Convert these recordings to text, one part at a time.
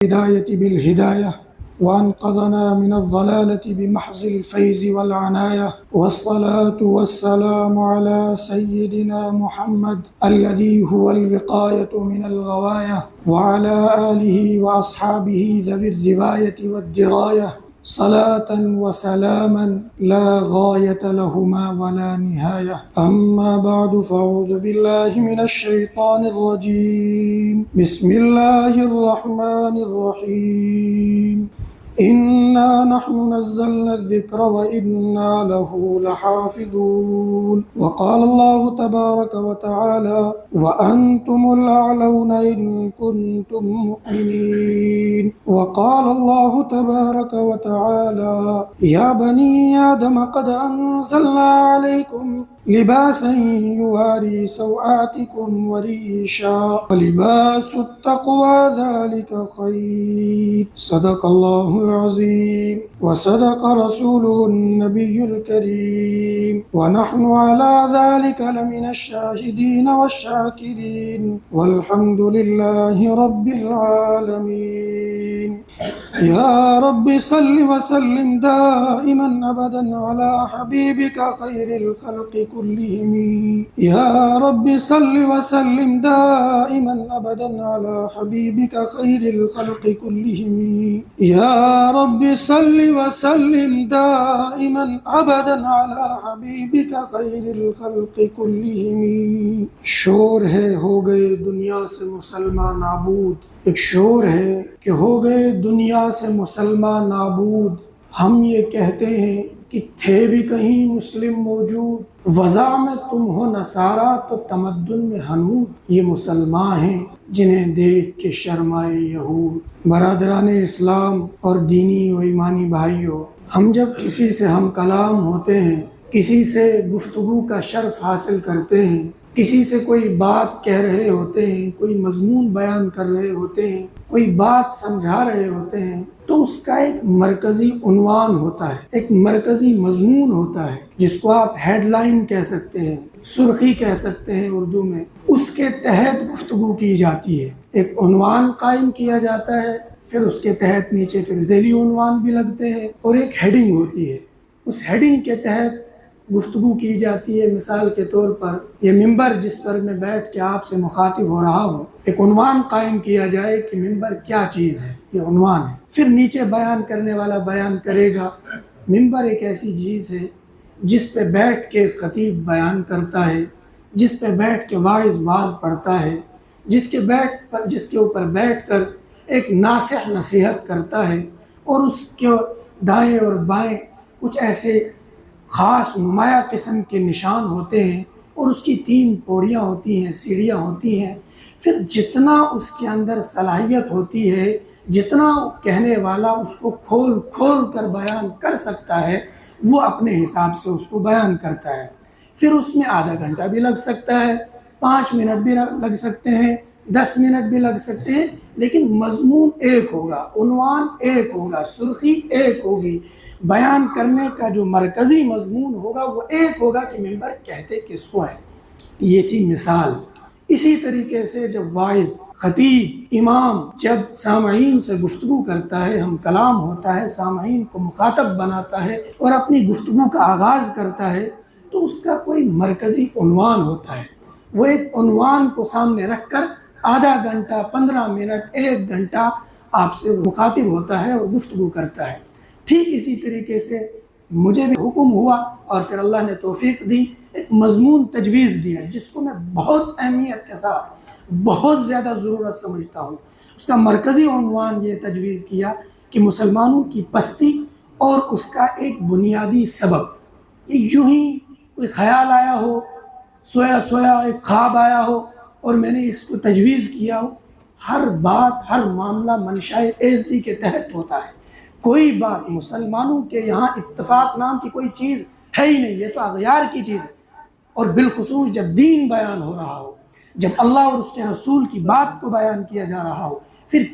الهداية بالهداية وأنقذنا من الضلالة بمحض الفيز والعناية، والصلاة والسلام على سيدنا محمد الذي هو الوقاية من الغواية، وعلى آله وأصحابه ذوي الرواية والدراية، صلاة وسلاما لا غاية لهما ولا نهاية. أما بعد، فأعوذ بالله من الشيطان الرجيم. بسم الله الرحمن الرحيم. إنا نحن نزلنا الذكر وإنا له لحافظون. وقال الله تبارك وتعالى: وأنتم الأعلون إن كنتم مؤمنين. وقال الله تبارك وتعالى: يا بني آدم قد أنزلنا عليكم لباسا يواري سوآتكم وريشا ولباس التقوى ذلك خير. صدق الله العظيم وصدق رسوله النبي الكريم، ونحن على ذلك لمن الشاهدين والشاكرين، والحمد لله رب العالمين. يا رب صل وسلم دائما أبدا على حبيبك خير الخلق كلهم. يا رب صل وسلم دائما أبدا على حبيبك خير الخلق كلهم. يا رب صل وسلم دائما أبدا على حبيبك خير الخلق كلهم. شور ہے ہو گئے دنیا سے مسلمان نابود، ایک شور ہے کہ ہو گئے دنیا سے مسلمان نابود. ہم یہ کہتے ہیں کہ تھے بھی کہیں مسلم موجود، وضع میں تم ہو نصارہ تو تمدن میں حنود. یہ مسلمان ہیں جنہیں دیکھ کے شرمائے یہود. برادران اسلام اور دینی و ایمانی بھائیوں، ہم جب کسی سے ہم کلام ہوتے ہیں، کسی سے گفتگو کا شرف حاصل کرتے ہیں، کسی سے کوئی بات کہہ رہے ہوتے ہیں، کوئی مضمون بیان کر رہے ہوتے ہیں، کوئی بات سمجھا رہے ہوتے ہیں، تو اس کا ایک مرکزی عنوان ہوتا ہے، ایک مرکزی مضمون ہوتا ہے جس کو آپ ہیڈ لائن کہہ سکتے ہیں، سرخی کہہ سکتے ہیں اردو میں. اس کے تحت گفتگو کی جاتی ہے، ایک عنوان قائم کیا جاتا ہے، پھر اس کے تحت نیچے پھر ذیلی عنوان بھی لگتے ہیں اور ایک ہیڈنگ ہوتی ہے. اس ہیڈنگ کے تحت گفتگو کی جاتی ہے. مثال کے طور پر یہ ممبر جس پر میں بیٹھ کے آپ سے مخاطب ہو رہا ہوں، ایک عنوان قائم کیا جائے کہ ممبر کیا چیز ہے، یہ عنوان ہے. پھر نیچے بیان کرنے والا بیان کرے گا. ممبر ایک ایسی چیز ہے جس پہ بیٹھ کے خطیب بیان کرتا ہے، جس پہ بیٹھ کے واعظ پڑھتا ہے، جس کے اوپر بیٹھ کر ایک ناصح نصیحت کرتا ہے، اور اس کے دائیں اور بائیں کچھ ایسے خاص نمایاں قسم کے نشان ہوتے ہیں، اور اس کی 3 پوڑیاں ہوتی ہیں، سیڑھیاں ہوتی ہیں. پھر جتنا اس کے اندر صلاحیت ہوتی ہے، جتنا کہنے والا اس کو کھول کر بیان کر سکتا ہے، وہ اپنے حساب سے اس کو بیان کرتا ہے. پھر اس میں آدھا گھنٹہ بھی لگ سکتا ہے، 5 منٹ بھی لگ سکتے ہیں، 10 منٹ بھی لگ سکتے ہیں، لیکن مضمون ایک ہوگا، عنوان ایک ہوگا، سرخی ایک ہوگی. بیان کرنے کا جو مرکزی مضمون ہوگا وہ ایک ہوگا کہ ممبر کہتے کس کو ہے. یہ تھی مثال. اسی طریقے سے جب واعظ، خطیب، امام جب سامعین سے گفتگو کرتا ہے، ہم کلام ہوتا ہے، سامعین کو مخاطب بناتا ہے اور اپنی گفتگو کا آغاز کرتا ہے، تو اس کا کوئی مرکزی عنوان ہوتا ہے. وہ ایک عنوان کو سامنے رکھ کر آدھا گھنٹہ، 15 منٹ، 1 گھنٹہ آپ سے مخاطب ہوتا ہے اور گفتگو کرتا ہے. ٹھیک اسی طریقے سے مجھے بھی حکم ہوا اور پھر اللہ نے توفیق دی، ایک مضمون تجویز دیا جس کو میں بہت اہمیت کے ساتھ، بہت زیادہ ضرورت سمجھتا ہوں. اس کا مرکزی عنوان یہ تجویز کیا کہ مسلمانوں کی پستی اور اس کا ایک بنیادی سبب. کہ یوں ہی کوئی خیال آیا ہو، سویا ایک خواب آیا ہو اور میں نے اس کو تجویز کیا ہو. ہر بات، ہر معاملہ منشاء عزتی کے تحت ہوتا ہے. کوئی بات مسلمانوں کے یہاں اتفاق نام کی کوئی چیز ہے ہی نہیں، یہ تو اغیار کی چیز ہے. اور بالخصوص جب دین بیان ہو رہا ہو، جب اللہ اور اس کے رسول کی بات کو بیان کیا جا رہا ہو، پھر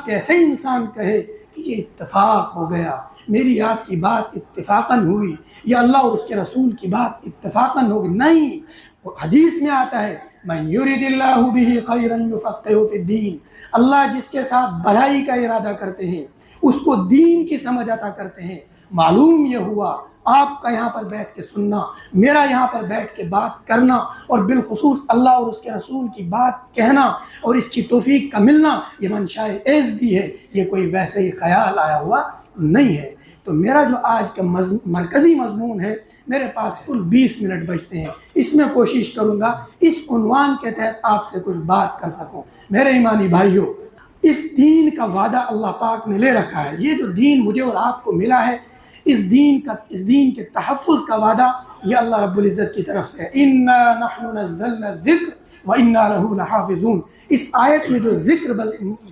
کیسے انسان کہے کہ یہ اتفاق ہو گیا، میری آپ کی بات اتفاقاً ہوئی، یا اللہ اور اس کے رسول کی بات اتفاقاً ہوگی. نہیں، حدیث میں آتا ہے من یرد اللہ بہ خیرا یفقہہ فی الدین، اللہ جس کے ساتھ بھلائی کا ارادہ کرتے ہیں اس کو دین کی سمجھ عطا کرتے ہیں۔ معلوم یہ ہوا آپ کا یہاں پر بیٹھ کے سننا، میرا یہاں پر بیٹھ کے بات کرنا، اور بالخصوص اللہ اور اس کے رسول کی بات کہنا اور اس کی توفیق کا ملنا، یہ منشاء عزتی ہے، یہ کوئی ویسے ہی خیال آیا ہوا نہیں ہے۔ تو میرا جو آج کا مرکزی مضمون ہے، میرے پاس کل 20 منٹ بچتے ہیں، اس میں کوشش کروں گا اس عنوان کے تحت آپ سے کچھ بات کر سکوں۔ میرے ایمانی بھائیوں، اس دین کا وعدہ اللہ پاک نے لے رکھا ہے۔ یہ جو دین مجھے اور آپ کو ملا ہے، اس دین کے تحفظ کا وعدہ یہ اللہ رب العزت کی طرف سے ہے۔ اِنَّا نَحْنُ نَزَّلْنَا الذِّكْرَ وَإِنَّا لَهُ لَحَافِظُونَ۔ اس آیت میں جو ذکر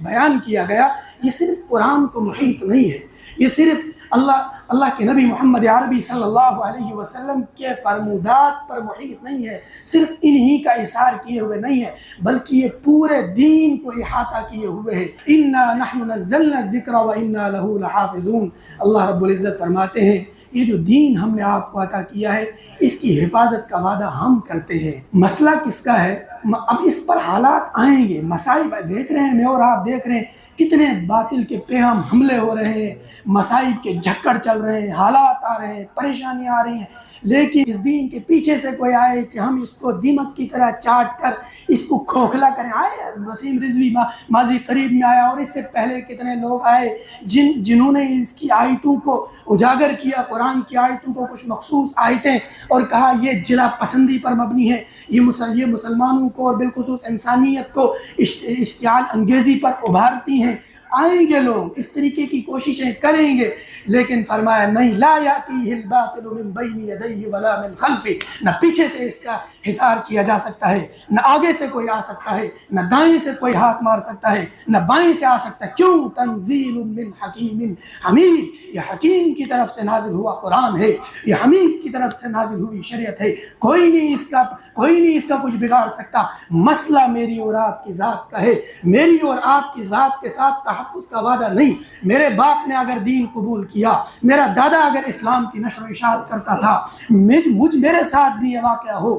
بیان کیا گیا، یہ صرف قرآن کو محیط نہیں ہے، یہ صرف اللہ کے نبی محمد عربی صلی اللہ علیہ وسلم کے فرمودات پر محیط نہیں ہے، صرف انہی کا اظہار کیے ہوئے نہیں ہے، بلکہ یہ پورے دین کو احاطہ کیے ہوئے ہے۔ اِنَّا نَحْنُ نَزَّلْنَا الذِّكْرَ وَإِنَّا لَهُ لَحَافِظُونَ۔ اللہ رب العزت فرماتے ہیں یہ جو دین ہم نے آپ کو عطا کیا ہے، اس کی حفاظت کا وعدہ ہم کرتے ہیں۔ مسئلہ کس کا ہے؟ اب اس پر حالات آئیں گے، مسائب دیکھ رہے ہیں، میں اور آپ دیکھ رہے ہیں کتنے باطل کے پیغام حملے ہو رہے ہیں، مسائب کے جھکڑ چل رہے ہیں، حالات آ رہے ہیں، پریشانیاں آ رہی ہیں، لیکن اس دین کے پیچھے سے کوئی آئے کہ ہم اس کو دیمک کی طرح چاٹ کر اس کو کھوکھلا کریں۔ آئے وسیم رضوی ماضی قریب میں آیا، اور اس سے پہلے کتنے لوگ آئے جنہوں نے اس کی آیتوں کو اجاگر کیا، قرآن کی آیتوں کو کچھ مخصوص آیتیں، اور کہا یہ جلا پسندی پر مبنی ہے، یہ مسلمانوں کو اور بالخصوص انسانیت کو اشتعال انگیزی پر ابھارتی ہیں۔ آئیں گے لوگ، اس طریقے کی کوششیں کریں گے، لیکن فرمایا نہیں، لا یاتیہ الباطل من بین یدیہ ولا من خلفہ، نہ پیچھے سے اس کا حصار کیا جا سکتا ہے، نہ آگے سے کوئی آ سکتا ہے، نہ دائیں سے کوئی ہاتھ مار سکتا ہے، نہ بائیں سے آ سکتا ہے۔ کیوں؟ تنزیل من حکیم حمید، یہ حکیم کی طرف سے نازل ہوا قرآن ہے، یہ حمید کی طرف سے نازل ہوئی شریعت ہے، کوئی نہیں اس کا کچھ بگاڑ سکتا۔ مسئلہ میری اور آپ کی ذات کا ہے، میری اور آپ کی ذات کے ساتھ تحفظ کا وعدہ نہیں۔ میرے باپ نے اگر دین قبول کیا، میرا دادا اگر اسلام کی نشر و اشاعت کرتا تھا، میرے ساتھ بھی یہ واقعہ ہو،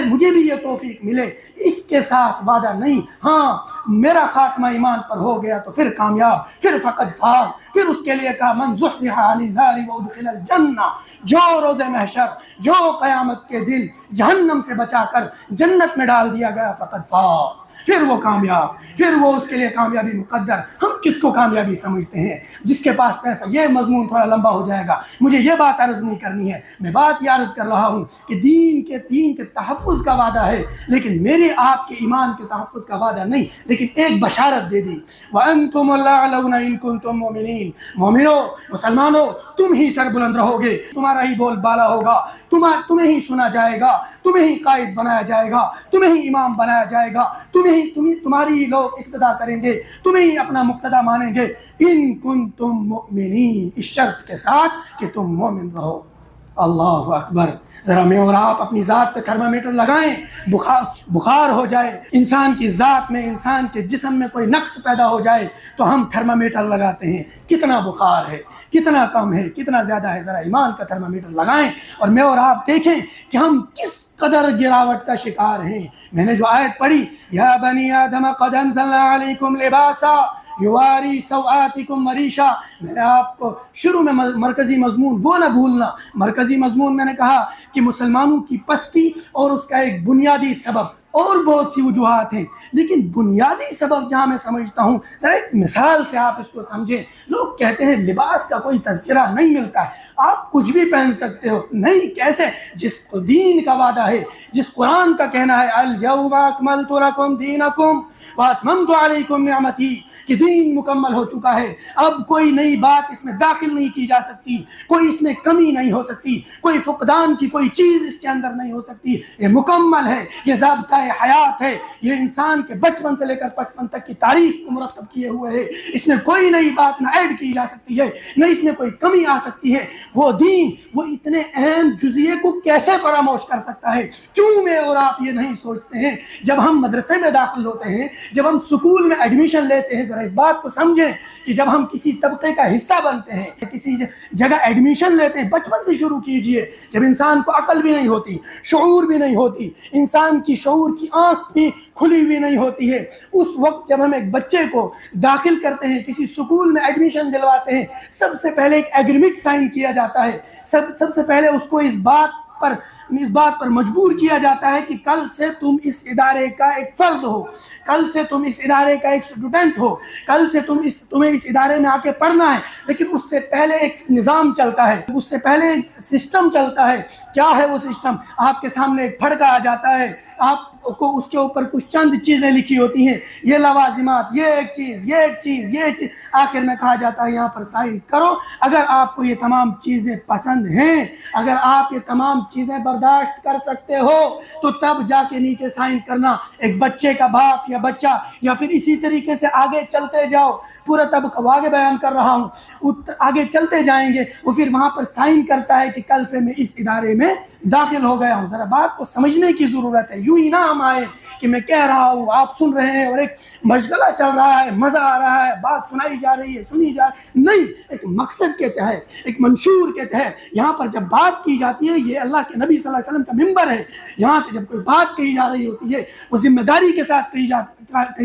مجھے بھی یہ توفیق ملے، اس کے ساتھ وعدہ نہیں۔ ہاں، میرا خاتمہ ایمان پر ہو گیا تو پھر کامیاب، پھر فقط فاز۔ پھر اس کے لیے کہا من زحزح عن النار وادخل الجنہ، جو روز محشر، جو قیامت کے دن جہنم سے بچا کر جنت میں ڈال دیا گیا، فقط فاز، پھر وہ کامیاب، پھر وہ اس کے لیے کامیابی مقدر۔ ہم کس کو کامیابی سمجھتے ہیں؟ جس کے پاس پیسہ۔ یہ مضمون تھوڑا لمبا ہو جائے گا، مجھے یہ بات عرض نہیں کرنی ہے، میں بات یہ عرض کر رہا ہوں کہ دین کے تحفظ کا وعدہ ہے، لیکن میرے آپ کے ایمان کے تحفظ کا وعدہ نہیں۔ لیکن ایک بشارت دے دی، وَأَنْتُمُ الْأَعْلَوْنَ إِن كُنتُم مُؤْمِنِينَ، مومنو، مسلمانوں، تم ہی سر بلند رہو گے، تمہارا ہی بول بالا ہوگا، تمہیں ہی سنا جائے گا، تمہیں ہی قائد بنایا جائے گا، تمہیں ہی امام بنایا جائے گا، تمہاری ہی لوگ اقتدا کریں گے، تمہیں ہی اپنا مقتدا مانیں گے۔ ان کنتم مؤمنین، اس شرط کے ساتھ کہ تم مومن رہو۔ اللہ اکبر! ذرا میں اور آپ اپنی ذات پہ تھرمامیٹر لگائیں، بخار ہو جائے، انسان کی ذات میں، انسان کے جسم میں کوئی نقص پیدا ہو جائے تو ہم تھرمامیٹر لگاتے ہیں، کتنا بخار ہے، کتنا کم ہے، کتنا زیادہ ہے۔ ذرا ایمان کا تھرمامیٹر لگائیں اور میں اور آپ دیکھیں کہ ہم کس قدر گراوٹ کا شکار ہیں۔ میں نے جو آیت پڑھی، یا بنی آدم قد انزلنا علیکم لباسا یواری سوآتکم وریشا، میں نے آپ کو شروع میں مرکزی مضمون وہ نہ بھولنا۔ مرکزی مضمون میں نے کہا کہ مسلمانوں کی پستی اور اس کا ایک بنیادی سبب، اور بہت سی وجوہات ہیں، لیکن بنیادی سبب جہاں میں سمجھتا ہوں، ذرا ایک مثال سے آپ اس کو سمجھیں۔ لوگ کہتے ہیں لباس کا کوئی تذکرہ نہیں ملتا ہے، آپ کچھ بھی پہن سکتے ہو۔ نہیں، کیسے؟ جس کو دین کا وعدہ ہے، جس قرآن کا کہنا ہے الیوم اکملت لکم دینکم واتممت علیکم نعمتی، کہ دین مکمل ہو چکا ہے، اب کوئی نئی بات اس میں داخل نہیں کی جا سکتی، کوئی اس میں کمی نہیں ہو سکتی، کوئی فقدان کی کوئی چیز اس کے اندر نہیں ہو سکتی، یہ مکمل ہے، یہ ضابطہ حیات ہے، یہ انسان کے بچپن سے لے کر پچپن تک کی تاریخ کو مرتب کیے ہوئے ہے، اس میں کوئی نئی بات نہ ایڈ کی جا سکتی ہے، نہ اس میں کوئی کمی آ سکتی ہے۔ وہ دین، وہ اتنے اہم جزئیے کو کیسے فراموش کر سکتا ہے؟ کیوں میں اور آپ یہ نہیں سوچتے ہیں؟ جب ہم مدرسے میں داخل ہوتے ہیں جب ہم سکول میں ایڈمیشن لیتے ہیں ذرا اس بات کو سمجھیں کہ جب ہم کسی طبقے کا حصہ بنتے ہیں، کسی جگہ ایڈمیشن لیتے ہیں، بچپن سے شروع کیجئے، جب انسان کو عقل بھی نہیں ہوتی، شعور بھی نہیں ہوتی، انسان کی شعور کی آنکھ بھی کھلی ہوئی نہیں ہوتی ہے، اس وقت جب ہم ایک بچے کو داخل کرتے ہیں، کسی سکول میں ایڈمیشن دلواتے ہیں، سب سے پہلے ایک ایگریمنٹ سائن کیا جاتا ہے، سب سے پہلے اس کو اس بات پر مجبور کیا جاتا ہے کہ کل سے تم اس ادارے کا ایک فرد ہو، کل سے تم اس ادارے کا ایک اسٹوڈنٹ ہو، کل سے تمہیں اس ادارے میں آ کے پڑھنا ہے۔ لیکن اس سے پہلے ایک نظام چلتا ہے، اس سے پہلے ایک سسٹم چلتا ہے۔ کیا ہے وہ سسٹم؟ آپ کے سامنے ایک پھڑکا آ جاتا ہے، آپ کو اس کے اوپر کچھ چند چیزیں لکھی ہوتی ہیں، یہ لوازمات، یہ ایک چیز، آخر میں کہا جاتا ہے یہاں پر سائن کرو۔ اگر آپ کو یہ تمام چیزیں پسند ہیں، اگر آپ یہ تمام چیزیں برداشت کر سکتے ہو، تو تب جا کے نیچے سائن کرنا۔ ایک بچے کا باپ یا بچہ یا پھر اسی طریقے سے آگے چلتے جاؤ، پورا طبقہ آگے بیان کر رہا ہوں، آگے چلتے جائیں گے، وہ پھر وہاں پر سائن کرتا ہے کہ کل سے میں اس ادارے میں داخل ہو گیا ہوں۔ ذرا بات کو سمجھنے کی ضرورت ہے، یوں ہی نہ ہم آئے کہ میں کہہ رہا ہوں، آپ سن رہے ہیں اور ایک مشغلہ چل رہا ہے، مزہ آ رہا ہے، بات سنائی جا رہی ہے، سنی جا رہی ہے، نہیں، ایک مقصد کے تحت، ایک منشور کے تحت یہاں پر جب بات کی جاتی ہے، یہ اللہ کے نبی صلی اللہ علیہ وسلم کا منبر ہے، یہاں سے جب کوئی بات کہی جا رہی ہوتی ہے، وہ ذمہ داری کے ساتھ کہی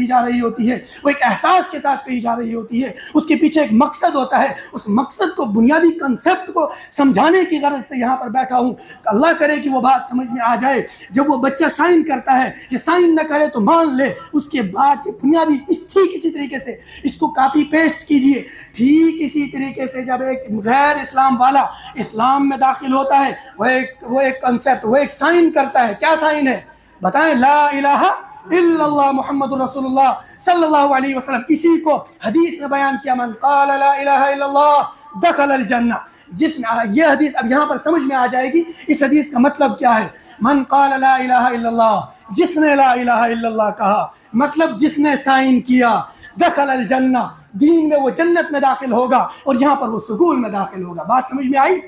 جا رہی ہوتی ہے، وہ ایک احساس کے ساتھ کہی جا رہی ہوتی ہے، اس کے پیچھے ایک مقصد ہوتا ہے۔ اس مقصد کو، بنیادی کنسپٹ کو سمجھانے کی غرض سے یہاں پر بیٹھا ہوں۔ اللہ کرے کہ وہ بات سمجھ میں آ جائے۔ جب وہ بچہ سائن کرتا ہے، یہ سائن نہ کرے تو مان لے، اس کے بعد یہ بنیادی ٹھیک اسی طریقے سے اس کو کاپی پیسٹ کیجئے۔ ٹھیک اسی طریقے سے جب ایک غیر اسلام والا اسلام میں داخل ہوتا ہے، وہ ایک کنسپٹ، وہ ایک سائن کرتا ہے۔ کیا سائن ہے؟ بتائیں، لا الہ الا اللہ محمد رسول اللہ صلی اللہ علیہ وسلم۔ اسی کو حدیث میں بیان کیا، من قال لا الہ الا اللہ دخل الجنہ۔ یہ حدیث اب یہاں پر سمجھ میں آ جائے گی، اس حدیث کا مطلب کیا ہے۔ من قال لا الہ الا اللہ، جس نے لا الہ الا اللہ کہا، مطلب جس نے سائن کیا، دخل الجنہ، دین میں وہ جنت میں داخل ہوگا، اور یہاں پر وہ سکول میں داخل ہوگا۔ بات سمجھ میں آئی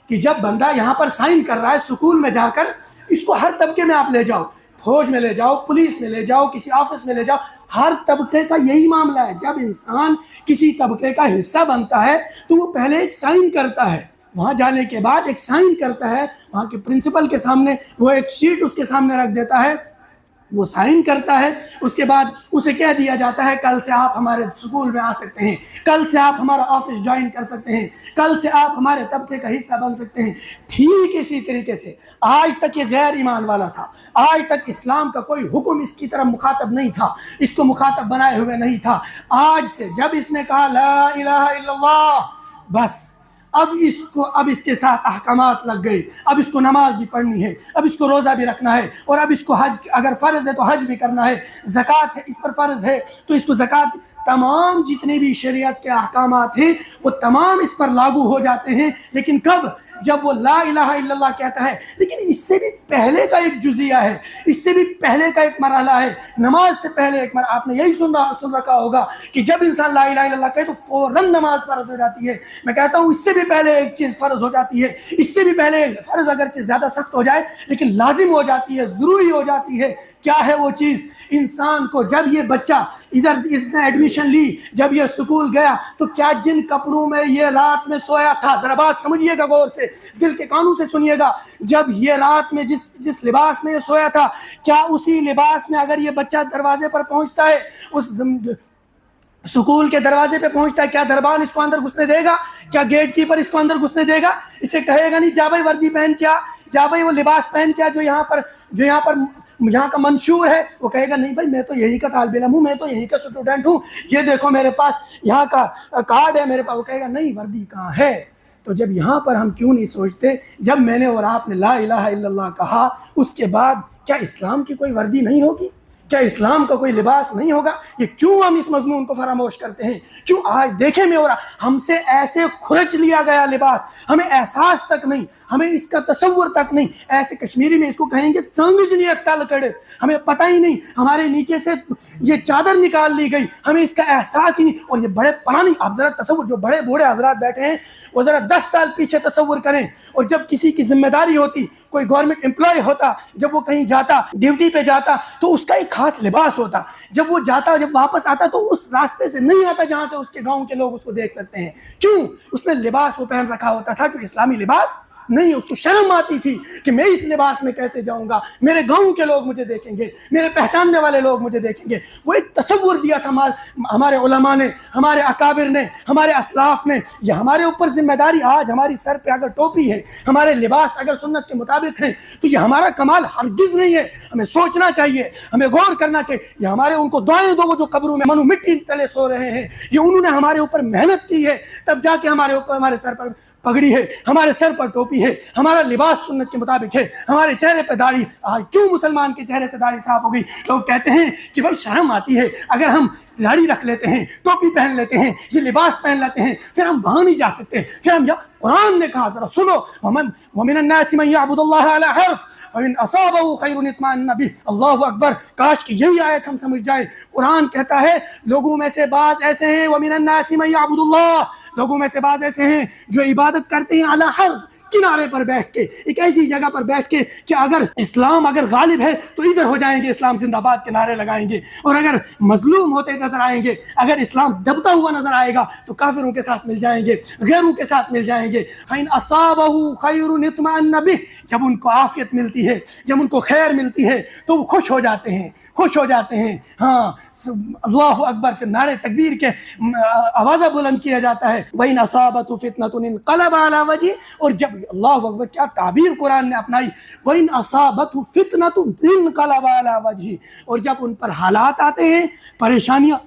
کہ جب بندہ یہاں پر سائن کر رہا ہے، سکول میں جا کر اس کو ہر طبقے میں آپ لے جاؤ، فوج میں لے جاؤ، پولیس میں لے جاؤ، کسی آفس میں لے جاؤ، ہر طبقے کا یہی معاملہ ہے۔ جب انسان کسی طبقے کا حصہ بنتا ہے تو وہ پہلے ایک سائن کرتا ہے، وہاں جانے کے بعد ایک سائن کرتا ہے، وہاں کے پرنسپل کے سامنے وہ ایک شیٹ اس کے سامنے رکھ دیتا ہے، وہ سائن کرتا ہے۔ اس کے بعد اسے کہہ دیا جاتا ہے کل سے آپ ہمارے سکول میں آ سکتے ہیں، کل سے آپ ہمارا آفس جوائن کر سکتے ہیں، کل سے آپ ہمارے طبقے کا حصہ بن سکتے ہیں۔ ٹھیک اسی طریقے سے آج تک یہ غیر ایمان والا تھا، آج تک اسلام کا کوئی حکم اس کی طرف مخاطب نہیں تھا، اس کو مخاطب بنائے ہوئے نہیں تھا۔ آج سے جب اس نے کہا لا الہ الا اللہ، بس اب اس کے ساتھ احکامات لگ گئے۔ اب اس کو نماز بھی پڑھنی ہے، اب اس کو روزہ بھی رکھنا ہے، اور اب اس کو حج، اگر فرض ہے تو حج بھی کرنا ہے، زکوٰۃ ہے اس پر فرض ہے تو اس کو زکوٰۃ، تمام جتنے بھی شریعت کے احکامات ہیں وہ تمام اس پر لاگو ہو جاتے ہیں۔ لیکن کب؟ جب وہ لا الہ الا اللہ کہتا ہے۔ لیکن اس سے بھی پہلے کا ایک جزیہ ہے، اس سے بھی پہلے کا ایک مرحلہ ہے، نماز سے پہلے ایک مرحلہ۔ آپ نے یہی سن رکھا ہوگا کہ جب انسان لا الہ الا اللہ کہے تو فوراً نماز فرض ہو جاتی ہے۔ میں کہتا ہوں اس سے بھی پہلے ایک چیز فرض ہو جاتی ہے، اس سے بھی پہلے فرض اگرچہ زیادہ سخت ہو جائے لیکن لازم ہو جاتی ہے، ضروری ہو جاتی ہے۔ کیا ہے وہ چیز؟ انسان کو جب یہ بچہ ادھر اس نے ایڈمیشن لی، جب یہ سکول گیا تو کیا جن کپڑوں میں یہ رات میں سویا تھا، ذرا بات سمجھیے گا غور سے، دل کے کانوں سے سنیے گا، جب یہ رات میں جس لباس میں یہ سویا تھا، کیا اسی لباس میں اگر یہ بچہ دروازے پر پہنچتا ہے، اس سکول کے دروازے پہ پہنچتا ہے، کیا دربان اس کو اندر گھسنے دے گا؟ کیا گیٹ کیپر اس کو اندر گھسنے دے گا؟ اسے کہے گا نہیں جا بھائی وردی پہن کیا، جا بھائی وہ لباس پہن کیا جو یہاں کا منشور ہے؟ وہ کہے گا نہیں بھائی میں تو یہی کا طالب علم ہوں، میں تو یہی کا اسٹوڈنٹ ہوں، یہ دیکھو میرے پاس یہاں کا کارڈ ہے میرے پاس۔ وہ کہے گا نہیں وردی کہاں ہے؟ تو جب یہاں پر ہم کیوں نہیں سوچتے، جب میں نے اور آپ نے لا الہ الا اللہ کہا، اس کے بعد کیا اسلام کی کوئی وردی نہیں ہوگی؟ کیا اسلام کا کوئی لباس نہیں ہوگا؟ یہ کیوں ہم اس مضمون کو فراموش کرتے ہیں؟ کیوں آج دیکھیں میں اور ہم سے ایسے کھرچ لیا گیا لباس، ہمیں احساس تک نہیں، ہمیں اس کا تصور تک نہیں، ایسے کشمیری میں اس کو کہیں گے سنگجنیت کل کڑے، ہمیں پتہ ہی نہیں، ہمارے نیچے سے یہ چادر نکال لی گئی، ہمیں اس کا احساس ہی نہیں۔ اور یہ بڑے پرانی، آپ ذرا تصور، جو بڑے بوڑھے حضرات بیٹھے ہیں وہ ذرا 10 سال پیچھے تصور کریں، اور جب کسی کی ذمہ داری ہوتی کوئی گورنمنٹ امپلائی ہوتا، جب وہ کہیں جاتا، ڈیوٹی پہ جاتا، تو اس کا ایک خاص لباس ہوتا. جب وہ جاتا، جب واپس آتا تو اس راستے سے نہیں آتا جہاں سے اس کے گاؤں کے لوگ اس کو دیکھ سکتے ہیں. کیوں؟ اس نے لباس وہ پہن رکھا ہوتا تھا جو اسلامی لباس نہیں. اس کو شرم آتی تھی کہ میں اس لباس میں کیسے جاؤں گا، میرے گاؤں کے لوگ مجھے دیکھیں گے، میرے پہچاننے والے لوگ مجھے دیکھیں گے. وہ ایک تصور دیا تھا ہمارے علماء نے، ہمارے اکابر نے، ہمارے اسلاف نے. یہ ہمارے اوپر ذمہ داری. آج ہماری سر پہ اگر ٹوپی ہے، ہمارے لباس اگر سنت کے مطابق ہیں، تو یہ ہمارا کمال ہرگز نہیں ہے. ہمیں سوچنا چاہیے، ہمیں غور کرنا چاہیے. یہ ہمارے ان کو دعائیں دو، وہ جو قبروں میں منو مٹی تلے سو رہے ہیں، یہ انہوں نے ہمارے اوپر محنت کی ہے، تب جا کے ہمارے اوپر، ہمارے سر پر پگڑی ہے، ہمارے سر پر ٹوپی ہے، ہمارا لباس سنت کے مطابق ہے، ہمارے چہرے پہ داڑھی. آج کیوں مسلمان کے چہرے سے داڑھی صاف ہو گئی؟ لوگ کہتے ہیں کہ بھائی شرم آتی ہے، اگر ہم داڑھی رکھ لیتے ہیں، ٹوپی پہن لیتے ہیں، یہ لباس پہن لیتے ہیں، پھر ہم وہاں نہیں جا سکتے. پھر ہم قرآن نے کہا، ذرا سنو، وَمِنَ النَّاسِ مَن يَعْبُدُ اللَّهَ عَلَى حَرْفٍ فَإِنْ أَصَابَهُ خَيْرٌ اطْمَأَنَّ بِهِ. اللہ اکبر. کاش کہ یہی آیت ہم سمجھ جائیں. قرآن کہتا ہے لوگوں میں سے بعض ایسے ہیں، وَمِنَ النَّاسِ مَن يَعْبُدُ اللَّهَ، لوگوں میں سے بعض ایسے ہیں جو عبادت کرتے ہیں علی حرف، کنارے پر بیٹھ کے، ایک ایسی جگہ پر بیٹھ کے کہ اگر اسلام اگر غالب ہے تو ادھر ہو جائیں گے، اسلام زندہ باد کے نعرے لگائیں گے، اور اگر مظلوم ہوتے نظر آئیں گے، اگر اسلام دبتا ہوا نظر آئے گا تو کافروں کے ساتھ مل جائیں گے، غیروں کے ساتھ مل جائیں گے. فَإِنْ أَصَابَهُ خَيْرٌ اطْمَأَنَّ بِهِ، جب ان کو عافیت ملتی ہے، جب ان کو خیر ملتی ہے تو وہ خوش ہو جاتے ہیں، خوش ہو جاتے ہیں. ہاں اللہ اکبر. پھر نعرے تکبیر کے آوازہ بلند کیا جاتا ہے. وَإِنْ أَصَابَتْهُ فِتْنَةٌ انقلب عَلَى وَجْهِهِ، اور جب اللہ اکبر کیا تعبیر قرآن نے اپنائی. وَإِنْ أَصَابَتْهُ فِتْنَةٌ انقلب عَلَى وَجْهِهِ، اور جب ان پر حالات آتے ہیں، پریشانیاں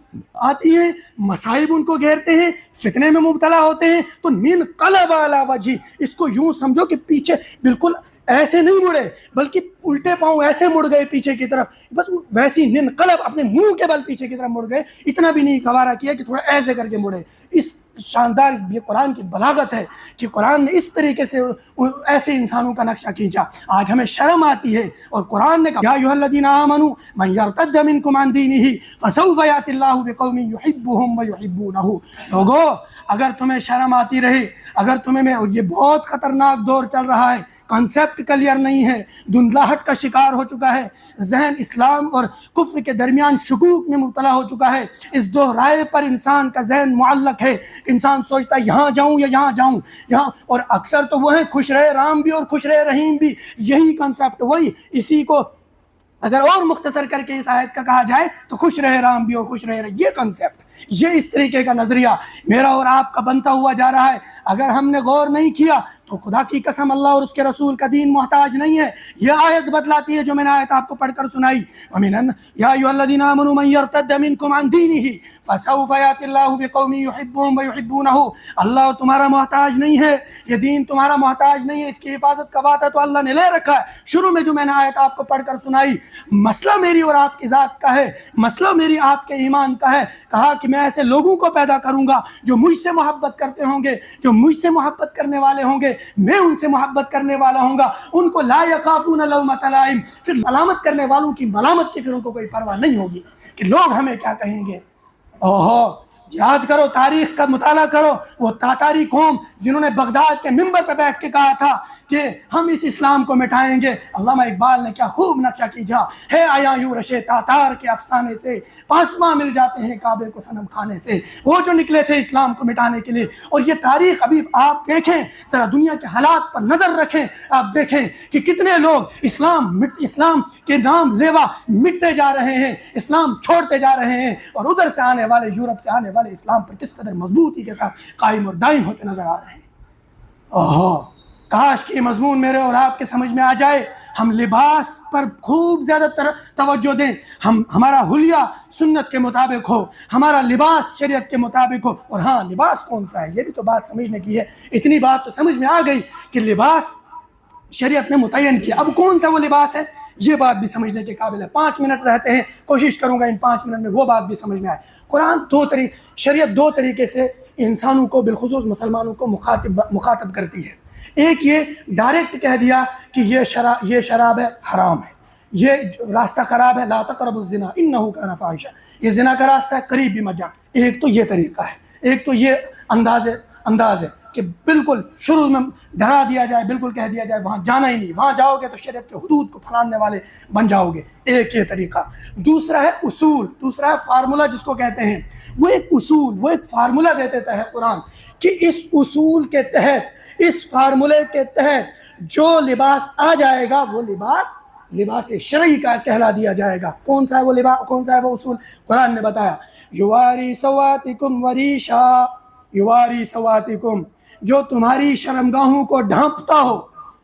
آتی ہیں، مصائب ان کو گھیرتے ہیں، فتنے میں مبتلا ہوتے ہیں، تو انقلب عَلَى وَجْهِهِ، اس کو یوں سمجھو کہ پیچھے بالکل ایسے نہیں مڑے، بلکہ الٹے پاؤں ایسے مڑ گئے پیچھے کی طرف، بس ویسی ننقلب، اپنے منہ کے بل پیچھے کی طرف مڑ گئے. اتنا بھی نہیں گوارا کیا کہ تھوڑا ایسے کر کے مڑے. اس شاندار یہ قرآن کی بلاغت ہے کہ قرآن نے اس طریقے سے ایسے انسانوں کا نقشہ کھینچا. آج ہمیں شرم آتی ہے، اور قرآن نے کہا یا ایھا الذین آمنوا من یرتد منکم عن دینہ فسوف یأتی اللہ بقوم یحبهم ویحبونہ. لوگو اگر تمہیں شرم آتی رہے، اگر تمہیں یہ بہت خطرناک دور چل رہا ہے، کنسیپٹ کلیئر نہیں ہے، دھندلاہٹ کا شکار ہو چکا ہے، ذہن اسلام اور کفر کے درمیان شکوک میں مبتلا ہو چکا ہے، اس دو رائے پر انسان کا ذہن معلق ہے. انسان سوچتا ہے یہاں جاؤں یا یہاں جاؤں، یہاں، اور اکثر تو وہ ہیں خوش رہے رام بھی اور خوش رہے رحیم بھی. یہی کنسیپٹ، وہی، اسی کو اگر اور مختصر کر کے اس آیت کا کہا جائے تو خوش رہے رام بھی اور خوش رہے رہے، یہ کنسیپٹ، یہ اس طریقے کا نظریہ میرا اور آپ کا بنتا ہوا جا رہا ہے. اگر ہم نے غور نہیں کیا تو خدا کی قسم اللہ اور اس کے رسول کا دین محتاج نہیں ہے. یہ آیت بتلاتی ہے جو میں نے آیت آپ کو پڑھ کر سنائی. یا ایھا الذین آمنوا من یرتد منکم عن دینہ فسوف یأتی اللہ بقوم یحبهم ویحبونہ. اللہ تمہارا محتاج نہیں ہے، یہ دین تمہارا محتاج نہیں ہے، اس کی حفاظت کا وعدہ تو اللہ نے لے رکھا ہے. شروع میں جو میں نے آیت آپ کو پڑھ کر سنائی، مسئلہ میری اور آپ کی ذات کا ہے، مسئلہ میری آپ کے ایمان کا ہے. کہا کہ میں ایسے لوگوں کو پیدا کروں گا جو مجھ سے محبت کرتے ہوں گے، جو مجھ سے محبت کرنے والے ہوں گے، میں ان سے محبت کرنے والا ہوں گا. ان کو لا یخافون لومۃ لائم، پھر ملامت کرنے والوں کی ملامت کی پھر ان کو کوئی پرواہ نہیں ہوگی کہ لوگ ہمیں کیا کہیں گے. اوہو، یاد کرو، تاریخ کا مطالعہ کرو. وہ تاتاری قوم جنہوں نے بغداد کے منبر پہ بیٹھ کے کہا تھا کہ ہم اس اسلام کو مٹائیں گے. علامہ اقبال نے کیا خوب نقشہ کھینچا ہے، آیا یوں رشے تاتار کے افسانے سے، پاسماں مل جاتے ہیں کعبے کو صنم خانے سے. وہ جو نکلے تھے اسلام کو مٹانے کے لیے. اور یہ تاریخ ابھی آپ دیکھیں، ذرا دنیا کے حالات پر نظر رکھیں، آپ دیکھیں کہ کتنے لوگ اسلام کے نام لیوا مٹتے جا رہے ہیں، اسلام چھوڑتے جا رہے ہیں، اور ادھر سے آنے والے، یورپ سے آنے والے اسلام پر کس قدر مضبوطی کے ساتھ قائم اور دائم ہوتے نظر آ رہے ہیں. اوہو، کاش کہ یہ مضمون میرے اور آپ کے سمجھ میں آ جائے. ہم لباس پر خوب زیادہ توجہ دیں، ہمارا حلیہ سنت کے مطابق ہو، ہمارا لباس شریعت کے مطابق ہو. اور ہاں، لباس کون سا ہے یہ بھی تو بات سمجھنے کی ہے. اتنی بات تو سمجھ میں آ گئی کہ لباس شریعت نے متعین کیا. اب کون سا وہ لباس ہے، یہ بات بھی سمجھنے کے قابل ہے. 5 منٹ رہتے ہیں، کوشش کروں گا ان 5 منٹ میں وہ بات بھی سمجھ میں آئے. قرآن شریعت دو طریقے سے انسانوں کو، بالخصوص مسلمانوں کو مخاطب کرتی ہے. ایک یہ ڈائریکٹ کہہ دیا کہ یہ شراب ہے، حرام ہے، یہ راستہ خراب ہے، لا تقربوا الزنا انہ کان فاحشہ، یہ زنا کا راستہ ہے، قریب بھی مت جا. ایک تو یہ طریقہ ہے، ایک تو یہ انداز ہے. کہ بالکل شروع میں ڈرا دیا جائے، بالکل کہہ دیا جائے وہاں جانا ہی نہیں، وہاں جاؤ گے تو شریعت کے حدود کو پھلاننے والے بن جاؤ گے، ایک یہ طریقہ۔ دوسرا ہے اصول، دوسرا ہے فارمولہ جس کو کہتے ہیں، وہ ایک اصول، وہ ایک فارمولہ دے دیتا ہے قرآن کہ اس اصول کے تحت، اس فارمولے کے تحت جو لباس آ جائے گا وہ لباس شرعی کا کہلا دیا جائے گا۔ کون سا ہے وہ لباس، کون سا ہے وہ اصول؟ قرآن نے بتایا یواری سواتکم وریشا، یواری سواتکم، جو تمہاری شرمگاہوں کو ڈھانپتا ہو،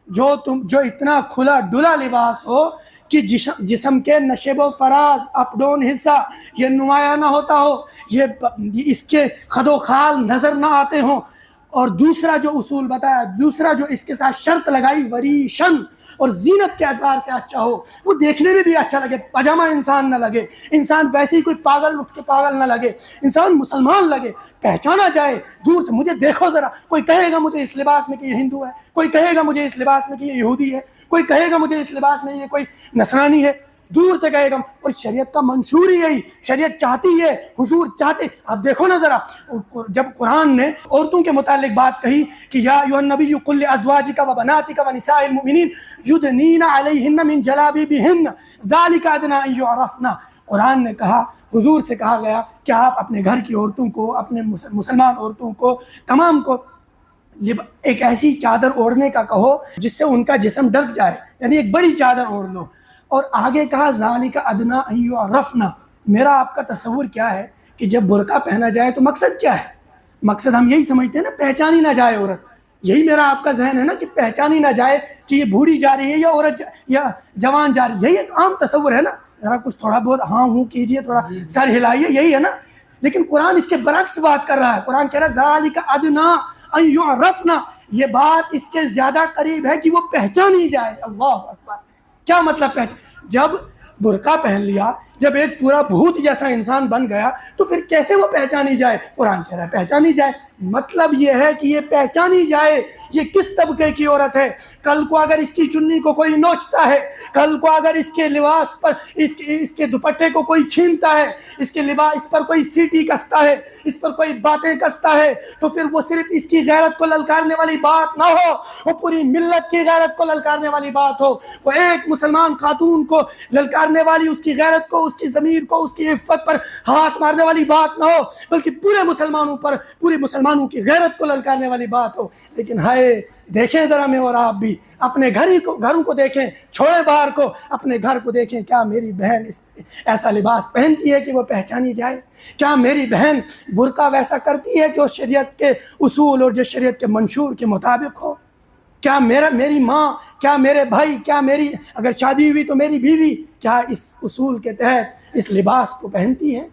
جو اتنا کھلا ڈلا لباس ہو کہ جسم کے نشیب و فراز، اپ ڈاؤن حصہ یہ نمایاں نہ ہوتا ہو، یہ اس کے خد و خال نظر نہ آتے ہوں۔ اور دوسرا جو اصول بتایا، دوسرا جو اس کے ساتھ شرط لگائی، وریشن، اور زینت کے اعتبار سے اچھا ہو، وہ دیکھنے میں بھی اچھا لگے، پاجامہ انسان نہ لگے، انسان ویسے ہی کوئی پاگل اٹھ کے پاگل نہ لگے، انسان مسلمان لگے، پہچانا جائے دور سے۔ مجھے دیکھو ذرا، کوئی کہے گا مجھے اس لباس میں کہ یہ ہندو ہے، کوئی کہے گا مجھے اس لباس میں کہ یہ یہودی ہے، کوئی کہے گا مجھے اس لباس میں یہ کوئی نصرانی ہے، دور سے کہے گا۔ اور شریعت کا منشور ہی یہی، شریعت چاہتی ہے، حضور چاہتے۔ اب دیکھو نا ذرا، جب قرآن نے عورتوں کے متعلق بات کہی کہ یا ایھا النبی قل لازواجک و بناتک و نساء المؤمنین یدنین علیہن من جلابیبہن ذلک ادنی ان یعرفن، قرآن نے کہا، حضور سے کہا گیا کہ آپ اپنے گھر کی عورتوں کو، اپنے مسلمان عورتوں کو، تمام کو ایک ایسی چادر اوڑھنے کا کہو جس سے ان کا جسم ڈھک جائے، یعنی ایک بڑی چادر اوڑھ لو۔ اور آگے کہا ذالک ادنی ان یعرفن۔ میرا آپ کا تصور کیا ہے کہ جب برقع پہنا جائے تو مقصد کیا ہے؟ مقصد ہم یہی سمجھتے ہیں نا، پہچانی نہ جائے عورت، یہی میرا آپ کا ذہن ہے نا کہ پہچانی نہ جائے کہ یہ بوڑھی جا رہی ہے یا عورت یا جوان جا رہی ہے، یہی ایک عام تصور ہے نا، ذرا کچھ تھوڑا بہت ہاں ہوں کیجئے، تھوڑا سر ہلائیے، یہی ہے نا۔ لیکن قرآن اس کے برعکس بات کر رہا ہے، قرآن کہہ رہا ہے ذالک ادنی ان یعرفن، یہ بات اس کے زیادہ قریب ہے کہ وہ پہچانی جائے۔ اللہ اکبر! کیا مطلب پہچان؟ جب برقع پہن لیا، جب ایک پورا بھوت جیسا انسان بن گیا تو پھر کیسے وہ پہچانی جائے؟ قرآن کہہ رہا ہے پہچانی جائے۔ مطلب یہ ہے کہ یہ پہچانی جائے یہ کس طبقے کی عورت ہے۔ کل کو اگر اس کی چنی کو کوئی نوچتا ہے، کل کو اگر اس کے لباس پر، اس کے دوپٹے کو کوئی چھینتا ہے، اس کے لباس پر کوئی سیٹی کستا ہے، اس پر کوئی باتیں کستا ہے، تو پھر وہ صرف اس کی غیرت کو للکارنے والی بات نہ ہو، وہ پوری ملت کی غیرت کو للکارنے والی بات ہو۔ وہ ایک مسلمان خاتون کو للکارنے والی، اس کی غیرت کو، اس کی ضمیر کو، اس کی عفت پر ہاتھ مارنے والی بات نہ ہو، بلکہ پورے مسلمانوں پر، پورے مسلمانوں کی غیرت کو للکارنے والی بات ہو۔ لیکن ہائے، دیکھیں ذرا میں اور آپ بھی اپنے گھروں کو دیکھیں، چھوڑے باہر کو، اپنے گھر کو دیکھیں، کیا میری بہن ایسا لباس پہنتی ہے کہ وہ پہچانی جائے؟ کیا میری بہن برقع ویسا کرتی ہے جو شریعت کے اصول اور جو شریعت کے منشور کے مطابق ہو؟ کیا میری ماں، کیا میرے بھائی، کیا میری اگر شادی ہوئی تو میری بیوی کیا اس اصول کے تحت اس لباس کو پہنتی ہے؟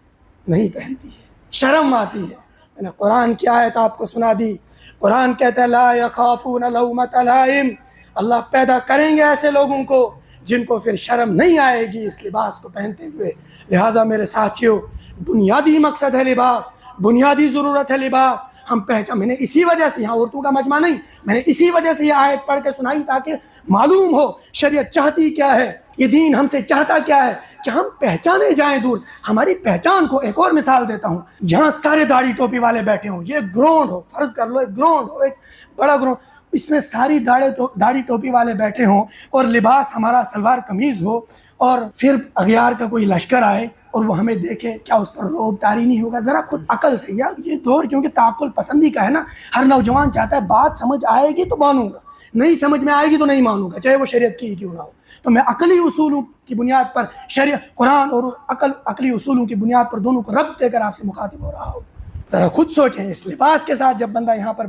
نہیں پہنتی ہے، شرم آتی ہے۔ میں نے قرآن کی آیت آپ کو سنا دی، قرآن کہتا ہے لا یخافون لومۃ لائم، اللہ پیدا کریں گے ایسے لوگوں کو جن کو پھر شرم نہیں آئے گی اس لباس کو پہنتے ہوئے۔ لہٰذا میرے ساتھیوں، بنیادی مقصد ہے لباس، بنیادی ضرورت ہے لباس۔ ہم میں نے اسی وجہ سے، یہاں عورتوں کا مجمع نہیں، میں نے اسی وجہ سے یہ آیت پڑھ کے سنائی تاکہ معلوم ہو شریعت چاہتی کیا ہے، یہ دین ہم سے چاہتا کیا ہے، کہ ہم پہچانے جائیں دور سے۔ ہماری پہچان کو ایک اور مثال دیتا ہوں، جہاں سارے داڑھی ٹوپی والے بیٹھے ہوں، یہ گراؤنڈ ہو، فرض کر لو ایک گراؤنڈ ہو، ایک بڑا گراؤنڈ، اس میں ساری داڑھی ٹوپی والے بیٹھے ہوں اور لباس ہمارا سلوار قمیض ہو، اور پھر اغیار کا کوئی لشکر آئے اور وہ ہمیں دیکھے، کیا اس پر رعب طاری نہیں ہوگا؟ ذرا خود عقل سے، یا یہ دور کیونکہ تعقل پسندی کا ہے نا، ہر نوجوان چاہتا ہے بات سمجھ آئے گی تو مانوں گا، نہیں سمجھ میں آئے گی تو نہیں مانوں گا، چاہے وہ شریعت کی کیوں نہ ہو۔ تو میں عقلی اصولوں کی بنیاد پر، شریعت، قرآن اور عقلی اصولوں کی بنیاد پر دونوں کو ربط دے کر آپ سے مخاطب ہو رہا ہوں۔ ذرا خود سوچیں، اس لباس کے ساتھ جب بندہ یہاں پر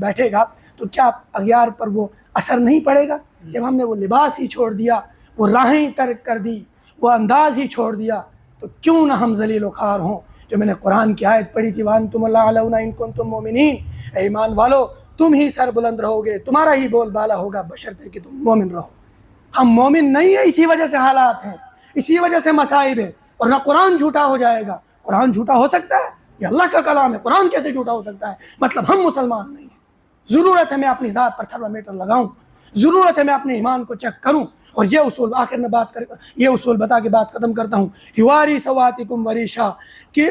بیٹھے گا تو کیا اغیار پر وہ اثر نہیں پڑے گا؟ جب ہم نے وہ لباس ہی چھوڑ دیا، وہ راہیں ترک کر دی، وہ انداز ہی چھوڑ دیا، تو کیوں نہ ہم ذلیل و خوار ہوں؟ جو میں نے قرآن کی آیت پڑھی تھی وَأَنْتُمُ الْأَعْلَوْنَ إِن كُنتُم مُؤْمِنِينَ، اے ایمان والو تم ہی سر بلند رہو گے، تمہارا ہی بول بالا ہوگا بشرطے کہ تم مومن رہو۔ ہم مومن نہیں ہیں، اسی وجہ سے حالات ہیں، اسی وجہ سے مصائب ہیں، ورنہ قرآن جھوٹا ہو جائے گا۔ قرآن جھوٹا ہو سکتا ہے؟ یہ اللہ کا کلام ہے، قرآن کیسے جھوٹا ہو سکتا ہے؟ مطلب ہم مسلمان نہیں ہیں۔ ضرورت ہے میں اپنی ذات پر تھرمامیٹر لگاؤں، ضرورت ہے میں اپنے ایمان کو چیک کروں۔ اور یہ اصول آخر میں یہ اصول بتا کے بات ختم کرتا ہوں، یواری سواتکم وریشا، کہ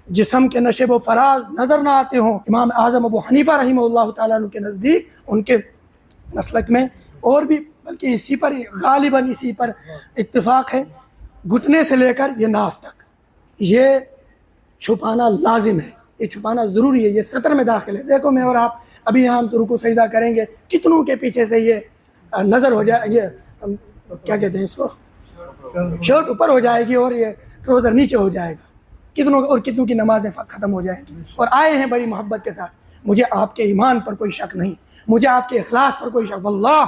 جسم کے نشیب و فراز نظر نہ آتے ہوں، امام اعظم ابو حنیفہ رحمہ اللہ تعالیٰ عنہ کے نزدیک، ان کے مسلک میں اور بھی بلکہ اسی پر غالباً اسی پر اتفاق ہے، گھٹنے سے لے کر یہ ناف تک یہ چھپانا لازم ہے، یہ چھپانا ضروری ہے، یہ سطر میں داخل ہے۔ دیکھو میں اور آپ ابھی یہاں ہم رکوع سجدہ کریں گے، کتنوں کے پیچھے سے یہ نظر ہو جائے، یہ کیا کہتے ہیں اس کو، شرٹ اوپر ہو جائے گی اور یہ ٹروزر نیچے ہو جائے گا، کتنوں کی نمازیں ختم ہو جائیں گی، اور آئے ہیں بڑی محبت کے ساتھ۔ مجھے آپ کے ایمان پر کوئی شک نہیں، مجھے آپ کے اخلاص پر کوئی شک، واللہ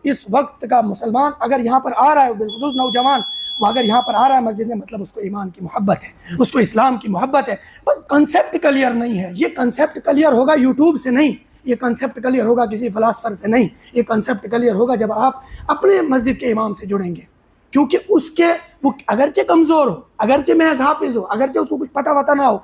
اس وقت کا مسلمان اگر یہاں پر آ رہا ہے، بالخصوص نوجوان، وہ اگر یہاں پر آ رہا ہے مسجد میں، مطلب اس کو ایمان کی محبت ہے، اس کو اسلام کی محبت ہے، بس کنسیپٹ کلیئر نہیں ہے۔ یہ کنسیپٹ کلیئر ہوگا یوٹیوب سے نہیں، یہ کنسیپٹ کلیئر ہوگا کسی فلاسفر سے نہیں، یہ کنسیپٹ کلیئر ہوگا جب آپ اپنے مسجد کے امام سے جڑیں گے، کیونکہ اس کے وہ اگرچہ کمزور ہو، اگرچہ محض حافظ ہو، اگرچہ اس کو کچھ پتہ وتہ نہ ہو،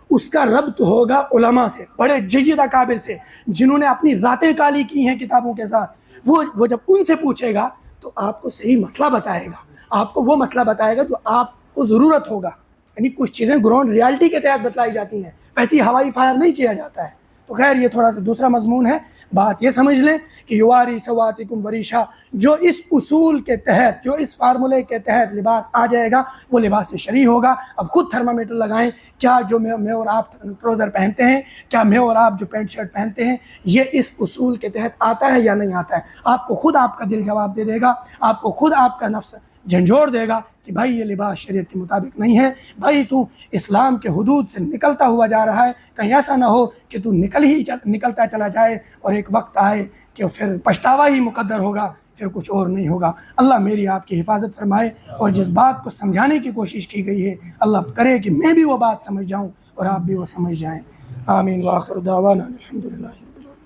اس کا ربط ہوگا علماء سے، بڑے جید اکابر سے، جنہوں نے اپنی راتیں کالی کی ہیں کتابوں کے ساتھ۔ وہ جب ان سے پوچھے گا تو آپ کو صحیح مسئلہ بتائے گا، آپ کو وہ مسئلہ بتائے گا جو آپ کو ضرورت ہوگا۔ یعنی کچھ چیزیں گراؤنڈ ریالٹی کے تحت بتلائی جاتی ہیں، ویسی ہوائی فائر نہیں کیا جاتا ہے۔ تو خیر یہ تھوڑا سا دوسرا مضمون ہے، بات یہ سمجھ لیں کہ یواری سواتکم وریشا، جو اس اصول کے تحت، جو اس فارمولے کے تحت لباس آ جائے گا وہ لباس شرعی ہوگا۔ اب خود تھرمامیٹر لگائیں، کیا جو میں اور آپ ٹروزر پہنتے ہیں، کیا میں اور آپ جو پینٹ شرٹ پہنتے ہیں، یہ اس اصول کے تحت آتا ہے یا نہیں آتا ہے؟ آپ کو خود آپ کا دل جواب دے دے گا، آپ کو خود آپ کا نفس جھنجھوڑ دے گا کہ بھائی یہ لباس شریعت کے مطابق نہیں ہے، بھائی تو اسلام کے حدود سے نکلتا ہوا جا رہا ہے، کہیں ایسا نہ ہو کہ تو نکلتا چلا جائے اور ایک وقت آئے کہ پھر پچھتاوا ہی مقدر ہوگا، پھر کچھ اور نہیں ہوگا۔ اللہ میری آپ کی حفاظت فرمائے، اور جس بات کو سمجھانے کی کوشش کی گئی ہے اللہ کرے کہ میں بھی وہ بات سمجھ جاؤں اور آپ بھی وہ سمجھ جائیں۔ آمین وآخر دعوانا الحمدللہ۔